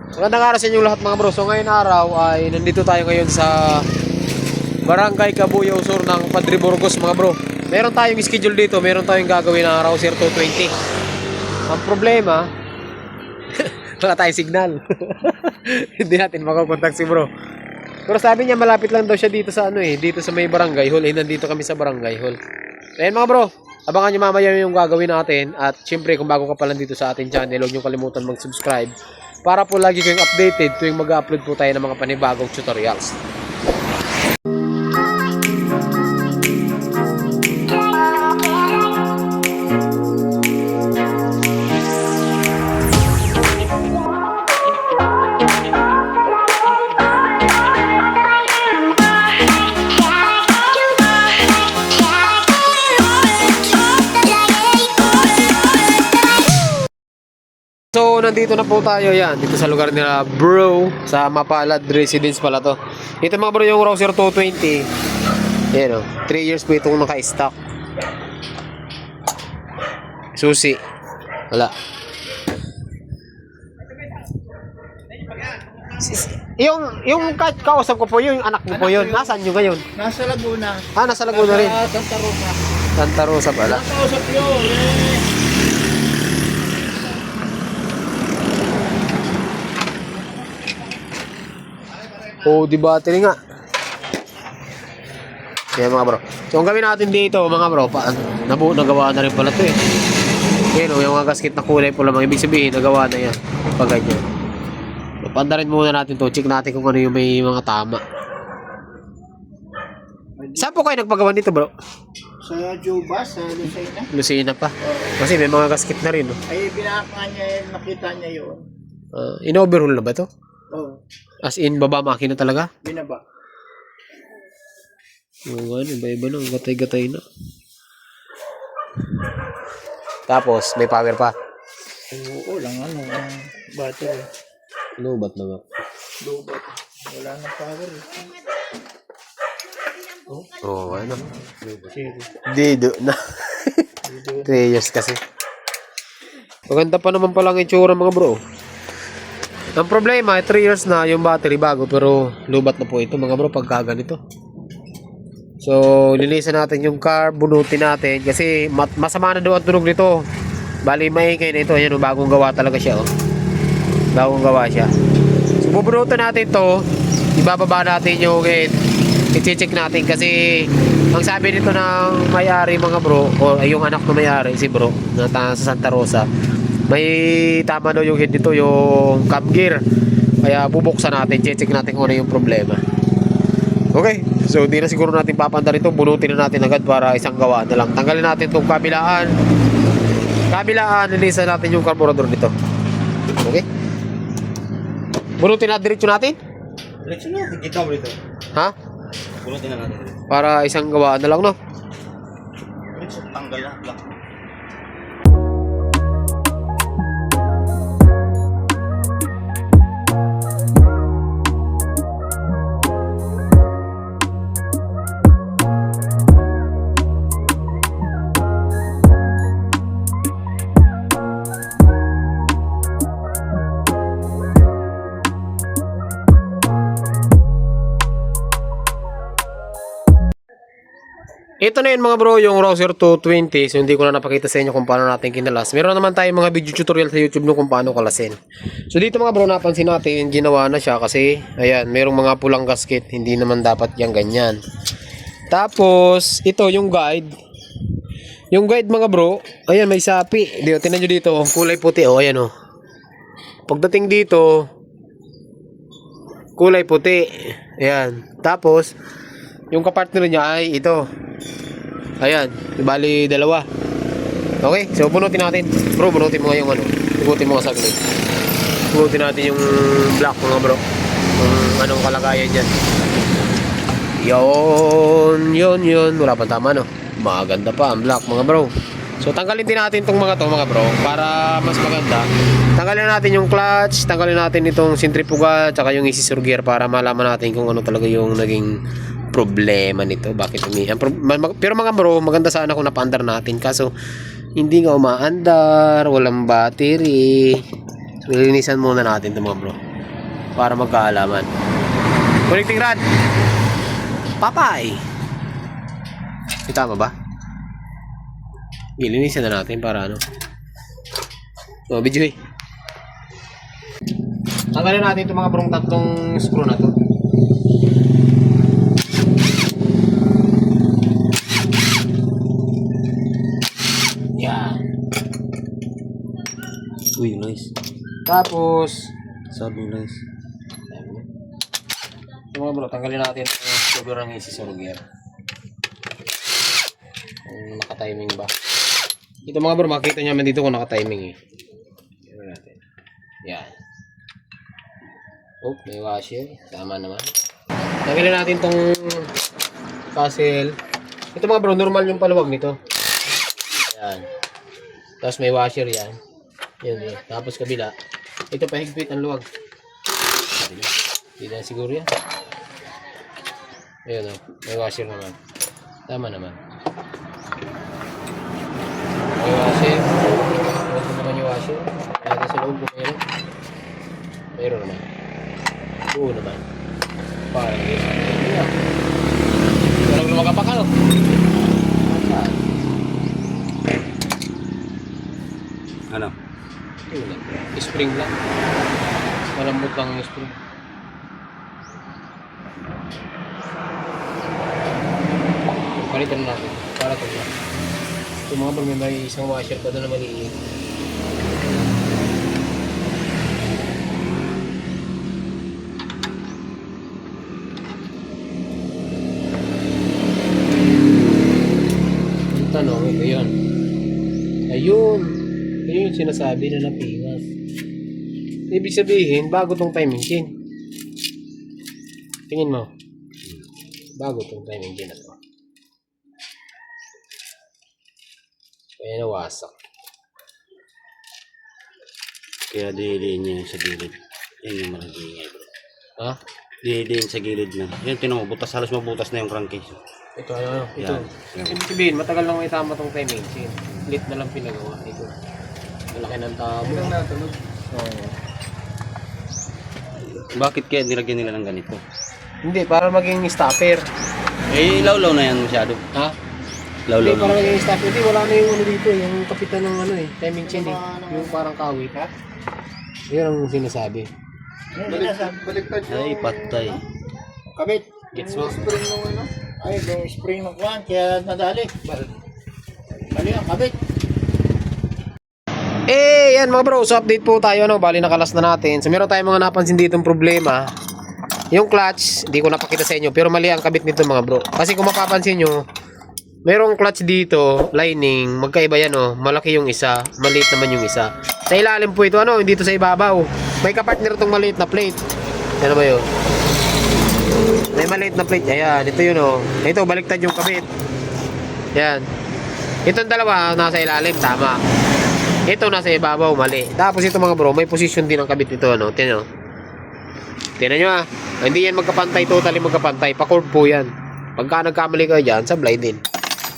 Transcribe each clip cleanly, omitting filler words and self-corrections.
Magandang araw sa inyo lahat mga bro. So ngayon araw ay nandito tayo ngayon sa Barangay Cabuyao Sur ng Padre Burgos mga bro. Meron tayong schedule dito, meron tayong gagawin na Rouser 220. Ang problema, wala tayong signal. Hindi natin makakontak si bro. Pero sabi niya malapit lang daw siya dito sa dito sa may barangay hall. Nandito kami sa barangay hall. Ayan mga bro, abangan nyo mamaya yung gagawin natin. At syempre kung bago ka pa lang dito sa ating channel, huwag nyo kalimutan mag-subscribe para po lagi kayong updated tuwing mag-upload po tayo ng mga panibagong tutorials. So, nandito na po tayo yan. Dito sa lugar nila bro. Sa Mapalad Residence pala to. Ito mga bro yung Rouser 220. Yan o. 3 years po itong naka-stock. Susi. Wala. Yung kausap ko po yung anak mo po yun. Nasaan nyo ngayon? Nasa Laguna. Ah, nasa Laguna rin. Santa Rosa. Santa Rosa pala. Nakausap yun. Oh, di battery nga. Kaya mga bro. So, ang gawin natin dito, mga bro, nagawa na rin pala ito eh. Yan o, yung mga gasket na kulay pula, mga ibig sabihin, nagawa na yan. Pag ganyan. So, pandarin muna natin to. Check natin kung ano yung may mga tama. Saan po kayo nagpagawa nito, bro? Sa Juba, sa Lucena. Lucena pa. Kasi may mga gasket na rin. No? Ay, binaka niya yun, nakita niya yun. In-overhaul na ba to? Oo. As in, baba makina talaga? Binaba. Oo, iba-iba na. Gatay-gatay na. Tapos, may power pa. Oo, lang ang battery. Lubat na nga. Lubat. Wala nang power. Oo, ano? Zero. Dido na. 3 years kasi. Maganda pa naman pala ang itsura mga bro. Ang problema, 3 years na yung battery bago pero lubat na po ito mga bro pagka ganito. So, linisan natin yung car, bunutin natin kasi masama na daw ang tunog nito. Bali, maingay na ito. Ayan, bagong gawa talaga siya. Oh. Bagong gawa siya. So, bubunutin natin to. Ibababa natin yung i-check natin kasi ang sabi nito ng may-ari mga bro o yung anak ng may-ari si bro na sa Santa Rosa, may tama daw yung head nito, yung cam gear. Kaya bubuksan natin, check natin kung ano yung problema. Okay, so di na siguro natin papanda rito. Bunutin na natin agad para isang gawa na lang. Tanggalin natin itong kabilaan, linisan natin yung carburetor nito. Okay, bunutin na diretso natin. Diretso na, kita mo dito. Ha? Bunutin na natin. Para isang gawa na lang, no? Diretso, tanggal na lang. Ito na yun mga bro, yung Rouser 220. So hindi ko na napakita sa inyo kung paano natin kinalas. Meron naman tayong mga video tutorial sa YouTube no kung paano kalasin. So dito mga bro, napansin natin, ginawa na siya kasi ayan, merong mga pulang gasket. Hindi naman dapat yung ganyan. Tapos, ito yung guide. Yung guide mga bro, ayan may sapi. Dito, tingnan nyo dito, kulay puti. O, ayan o. Pagdating dito, kulay puti. Ayan. Tapos, yung kapartner niya ay ito. Ayan, bali dalawa. Okay, so bunutin natin. Bro, bunutin mo nga yung bunutin mo nga saglit. Bunutin natin yung black mga bro. Kung anong kalagayan dyan. Yun. Wala pang tama no. Maganda pa ang black mga bro. So tanggalin din natin itong mga bro para mas maganda. Tanggalin natin yung clutch, tanggalin natin itong centrifugal, tsaka yung scissor gear para malaman natin kung ano talaga yung naging problema nito, bakit pero mga bro, maganda sana kung napaandar natin kaso hindi nga umaandar, walang battery. So linisan muna natin ito mga bro. para magkaalaman. Connecting rod. Papay. Tama ba? Ilinisan na natin para ano. So, video eh. Tanggalin natin itong mga brong tatlong screw na to. Yan. Uy, nice. Tapos, Sabi nice. ito mga bro, tanggalin natin itong sobrang easy surger. Kung naka-timing ba. Ito mga bro, makikita nyo naman dito kung naka-timing eh. Yan natin. Yan. Oh, may washer. Tama naman. Tanggalin natin itong castle. Ito mga bro, normal yung paluwag nito. Yan. Tapos may washer yan. Yan. Tapos kabila. Ito pahigpit ang luwag. Hindi na siguro yan. Ayun o. May washer naman. Tama naman. May washer. Ito naman yung washer. Kaya sa loob kung mayroon. Mayroon naman. Oo naman. Parang yun. Walang lumagapak ano. Ano? Yun lang. Spring lang. Malambot lang yung spring. Palitan natin. Para ito lang. Ito mga bro, may isang washer pa doon na maliit. Ang tanong, ito yun. Ayun. Ayun yung sinasabi na napiwas. Ibig sabihin, bago tong timing chain. Tingin mo. Bago tong timing chain na to. Kaya nawasak. Kaya dihiliin niya yung sa gilid. Yan yung malagingay bro. Ha? Dihiliin sa gilid na. Yan, tinan mo, butas, halos mabutas na yung crankcase. Ito ano? Ito. Yan. Ibig sabihin, matagal lang may tama tong timing chain. Split na lang pinagawa. Ito. Malaki ng tabo. Ilang natunog? Oo. Bakit kaya nilagyan nila ng ganito? Hindi, para maging stopper. Eh, lawlaw na yan masyado. Ha? Lawlaw Hindi, para na. maging stopper. Hindi, wala na yung ano dito. Yung kapitan ng ano eh. Timing chain eh. Yung parang kawit. Ha? Yun ang sinasabi. Baliktad Ay, patay. kabit. Gets mo? Spring ng ano? Ay, yung spring ng kwan, kaya nadali. Bali ang kabit. Eh, yan mga bro, so update po tayo, no? Bali nakalas na natin. So meron tayong mga napansin ditong problema. Yung clutch, hindi ko napakita sa inyo, pero mali ang kabit nito mga bro. Kasi kung mapapansin nyo, merong clutch dito, lining, magkaiba yan oh. Malaki yung isa, maliit naman yung isa. Sa ilalim po ito, ano, dito sa ibabaw. May kapartner itong maliit na plate. Ano ba yun? May maliit na plate, ayan, ito yun oh. Ito, baliktad yung kabit. Yan. Itong dalawa, nasa ilalim, tama. Ito nasa ibabaw, mali. Tapos ito mga bro, may position din ang kabit nito, ano? Tingnan nyo. Tingnan nyo ah. Hindi yan magkapantay, totally magkapantay. Pa-curve po yan. Pagka nagkamali kayo dyan, sablay din.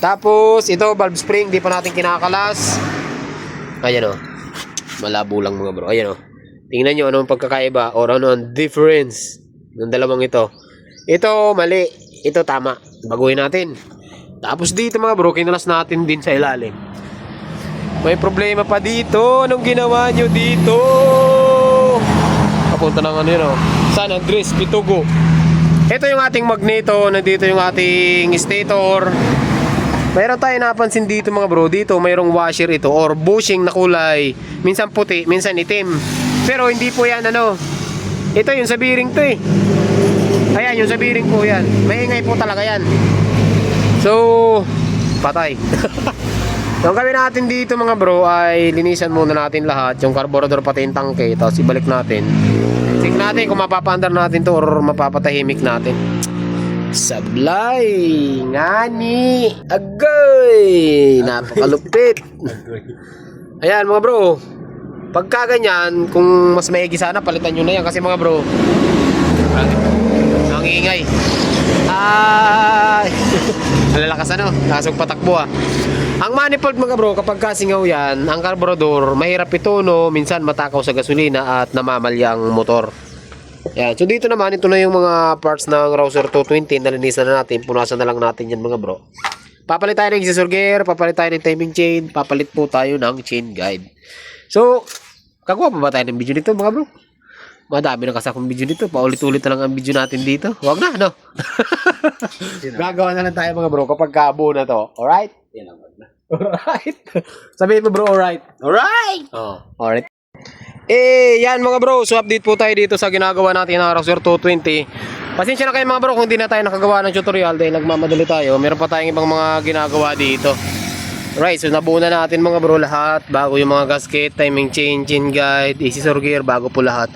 Tapos, ito, valve spring, di pa natin kinakalas. Ayan o. Malabo lang mga bro. Ayan o. Tingnan nyo ano ang pagkakaiba or ano ang difference ng dalawang ito. Ito, mali. Ito, tama. Baguhin natin. Tapos dito mga bro, kinalas natin din sa ilalim. May problema pa dito. Anong ginawa nyo dito? Papunta ng ano yun, oh. San Andres, Pitugo. Ito yung ating magneto. Nandito yung ating stator. Mayroon tayo napansin dito mga bro. Dito mayroong washer ito or bushing na kulay. Minsan puti, minsan itim. Pero hindi po yan ano. Ito yung sa bearing to eh. Ayan yung sa bearing po yan. Maingay po talaga yan. So, patay. Yung gawin natin dito mga bro ay linisan muna natin lahat. Yung carburetor pati yung tangke. Tapos ibalik natin. Tingnan natin kung mapapaandar natin to or mapapatahimik natin. Sablay! Ngani! Agoy! Napakalupit! Ayan mga bro. Pagka ganyan, kung mas maigi sana, palitan nyo na yan. Kasi mga bro, nangingay. Ay! Malalakas ano? Kasong patakbo ah. Ang manifold mga bro, kapag kasingaw yan, ang carburetor, mahirap ito no, minsan matakaw sa gasolina at namamalya ang motor. Yan. So dito naman, ito na yung mga parts ng Rouser 220. Nalinisan na natin. Punasan na lang natin yan mga bro. Papalit tayo ng scissor gear, papalit tayo ng timing chain, papalit po tayo ng chain guide. So, kagawa pa ba tayo ng video nito mga bro? Madami na kasi akong video nito. Paulit-ulit na lang ang video natin dito. Huwag na, no? Gagawa na lang tayo mga bro kapag kabuo na to. Alright? Yan ang wag na. Alright. Sabihin mo bro, alright. Alright! Oh, alright. Yan mga bro. So update po tayo dito sa ginagawa natin ng Rouser 220. Pasensya na kayo mga bro kung hindi na tayo nakagawa ng tutorial dahil nagmamadali tayo. Meron pa tayong ibang mga ginagawa dito. Right, so nabuo na natin mga bro lahat. Bago yung mga gasket, timing chain, chain guide, scissor gear, bago po lahat.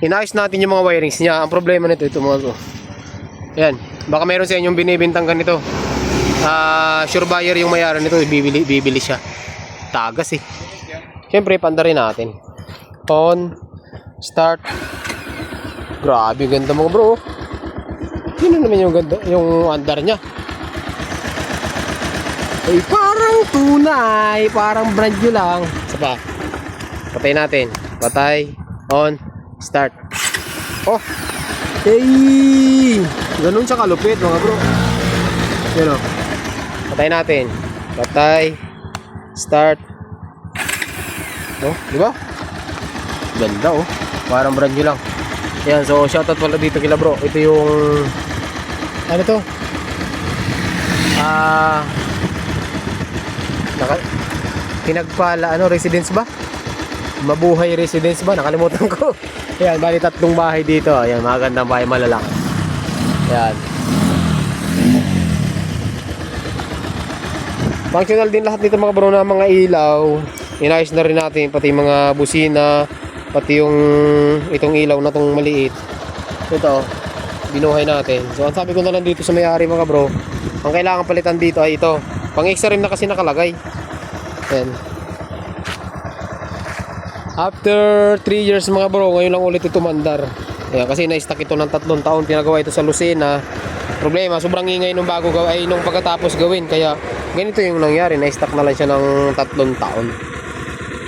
Inayos natin yung mga wirings niya. Ang problema nito, ito mga bro. Yan, baka meron sa inyong binibintang ganito. Sure buyer yung mayari nito, bibili siya. Tagas eh. Siyempre, panda rin natin. On, start. Grabe, ganda mga bro. Yun naman yung ganda, yung andar niya. Ay, parang tunay, parang brand new lang. Isa pa. Patay natin. Patay, on, start. Oh, hey! Ganun siya kalupit mga bro. Yun o. Patay natin. Patay, start. Oh, di ba? Ganda oh. Parang brand new lang. Yan, so shoutout pala dito kila bro. Ito yung ano to? Pinagpala ano, residence ba? Mabuhay residence ba? Nakalimutan ko. Ayan, bali 3 bahay dito. Ayan, magandang bahay, malalaki. Ayan. Functional din lahat dito mga bro na mga ilaw. Inayos na rin natin pati mga busina, pati yung itong ilaw na tong maliit. Ito, binuhay natin. So ang sabi ko na lang dito sa may-ari mga bro, ang kailangan palitan dito ay ito. Pang extra rim na kasi nakalagay. Ayan. After 3 years mga bro, ngayon lang ulit ito mandar. Ayan, kasi na-stack ito ng 3 taon. Pinagawa ito sa Lucena. Problema, sobrang ingay nung bago gawin, ay nung pagkatapos gawin. Kaya ganito yung nangyari, na-stack na lang siya ng 3 taon.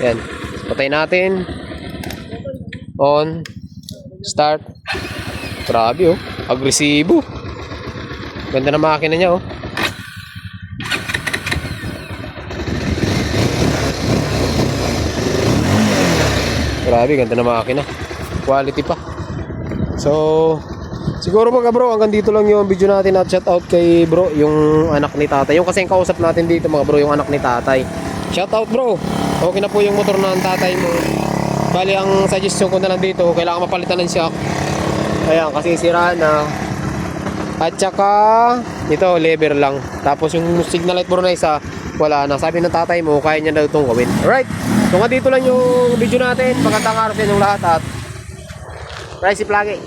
Ayan. Patay natin. On. Start. Grabe oh. Agresibo. Ganda na makina niya oh. Grabe, ganda na makina. Quality pa. So, siguro mga bro, hanggang dito lang yung video natin at shout out kay bro, yung anak ni tatay. Yung kasing kausap natin dito mga bro, yung anak ni tatay. Shout out bro. Okay na po yung motor ng tatay mo. Bali, ang suggestion ko na lang dito, kailangan mapalitan ng shock. Ayan, kasi sira na. At saka, ito, lever lang. Tapos yung signal light bro na isa, wala na. Sabi ng tatay mo, kaya niya na itong gawin. Alright, so nga dito lang yung video natin. Magandang araw sa inyong lahat at Rice Plagi.